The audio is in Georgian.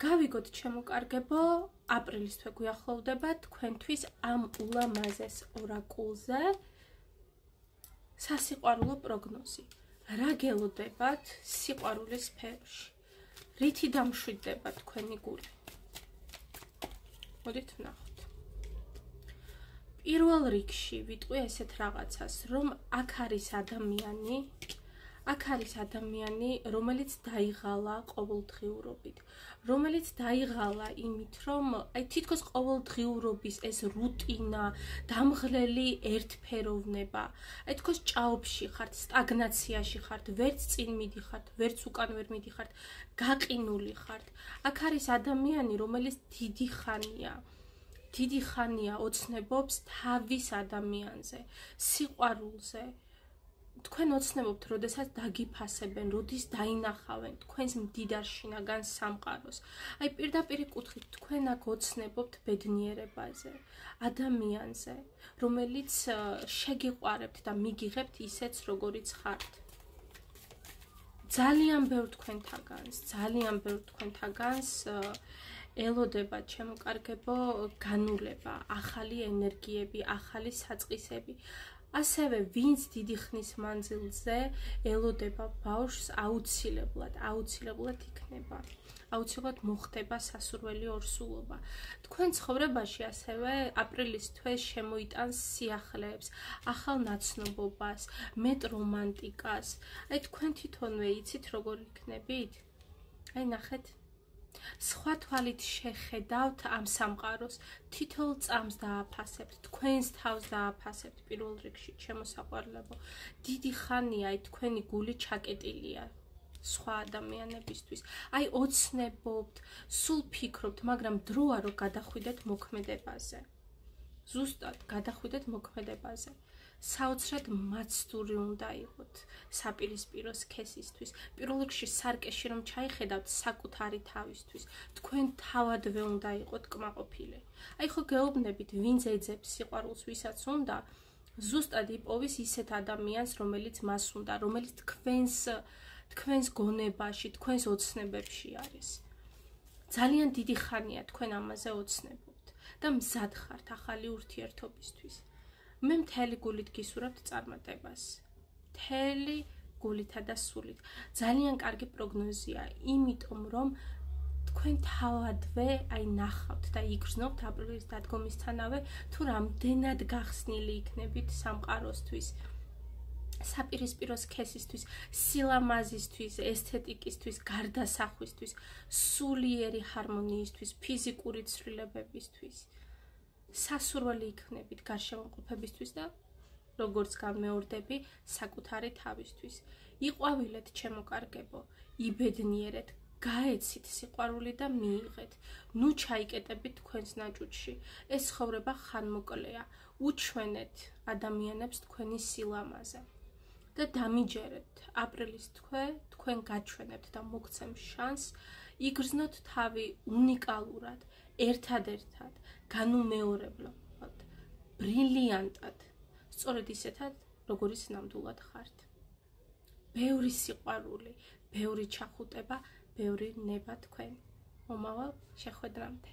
გავიგოთ ჩემოკარგებო, აპრილის თვე გვიახლოვდება თქვენთვის ამ ულამაზეს ორაკულზე სასიყვარულო პროგნოზი. რა გელოდებათ სიყვარულის სფეროში? რითი დამშვიდდება თქვენი გული? მოდით ვნახოთ. პირველ რიგში ვიტყვი ესეთ რაღაცას, რომ აქ არის ადამიანი, რომელიც დაიღალა ყოველდღიურობით, რომელიც დაიღალა იმით, რომ თითქოს ყოველდღიურობის ეს რუტინა, დამღლელი ერთფეროვნება, თითქოს ჭაობში ხართ, სტაგნაციაში ხართ, ვერც წინ მიდიხართ, ვერც უკან ვერ მიდიხართ, გაყინული ხართ. აქ არის ადამიანი, რომელიც დიდი ხანია ოცნებობს თავის ადამიანზე, სიყვარულზე. თქვენ ოცნებობთ, როდესაც დაგიფასებენ, როდის დაინახავენ თქვენს მდიდარ შინაგან სამყაროს. აი პირდაპირი კუთხით თქვენ აქ ოცნებობთ ბედნიერებაზე, ადამიანზე, რომელიც შეგიყვარებთ და მიგიღებთ ისეც, როგორიც ხართ. ძალიან ბევრ თქვენთაგანს ელოდება ჩემოკარგებო განულება, ახალი ენერგიები, ახალი საწყისები. ასევე ვინც დიდი ხნის მანძილზე ელოდება ბავშვს, აუცილებლად იქნება. აუცილებლად მოხდება სასურველი ორსულობა. თქვენ ცხოვრებაში ასევე აპრილის თვე შემოიტანს სიახლეებს, ახალ ნაცნობობას, მეტ რომანტიკას. აი თქვენ თვითონვე იცით როგორ იქნებით? აი ნახეთ. სხვა თვალით შეხედავთ ამ სამყაროს, თითოეულ წამს დააფასებთ, თქვენს თავს დააფასებთ პირველ რიგში, ჩემოსაყვარლებო. დიდი ხანია აი თქვენი გული ჩაკეტილია სხვა ადამიანებისთვის. აი ოცნებობთ, სულ ფიქრობთ, მაგრამ დროა რომ გადახვიდეთ მოქმედებაზე. ზუსტად გადახვიდეთ მოქმედებაზე. საოცრად მაცდური უნდა იყოთ საპირისპირო სქესისთვის. პირველ რიგში სარკეში რომ ჩაიხედავთ საკუთარი თავისთვის, თქვენ თავადვე უნდა იყოთ კმაყოფილი. აი ხო გეუბნებით, ვინც ეძებს სიყვარულს, ვისაც უნდა, ზუსტად იპოვის ისეთ ადამიანს, რომელიც მას უნდა, რომელიც თქვენს გონებაში, თქვენს ოცნებებში არის. ძალიან დიდი ხანია თქვენ ამაზე ოცნებობთ და მზად ხართ ახალი ურთიერთობისთვის. მე მთელი გულით გისურვებთ წარმატებას. მთელი გულითა და სულით. ძალიან კარგი პროგნოზია, იმიტომ რომ თქვენ თავადვე აი ნახავთ და იგრძნობთ აპრილის დადგომისთანავე, თუ რამდენად გახსნილი იქნებით სამყაროსთვის, საპირისპირო სქესისთვის, სილამაზისთვის, ესთეტიკისთვის, გარდასახვისთვის, სულიერი ჰარმონიისთვის, ფიზიკური ცვლილებებისთვის. სასურველი იქნებით გარშემოყოფებისთვის და როგორც განმეორდები საკუთარი თავისთვის. იყვავილეთ ჩემოკარგებო, იბედნიერეთ, გაეცით სიყვარული და მიიღეთ. ნუ ჩაიკეტებით თქვენს ნაჭუჭში. ეს ცხოვრება ხანმოკლეა. უჩვენეთ ადამიანებს თქვენი სილამაზე. და დამიჯერეთ აპრილის თვე, თქვენ გაჩვენებთ და მოგცემ შანსს, იგრძნოთ თავი უნიკალურად, ერთად-ერთად, განუმეორებლად, ბრილიანტად, სწორედ ისეთად, როგორიც ნამდვილად ხართ. ბევრი სიყვარული, ბევრი ჩახუტება, ბევრი ნება თქვენ. მომავალ შეხვედრამდე.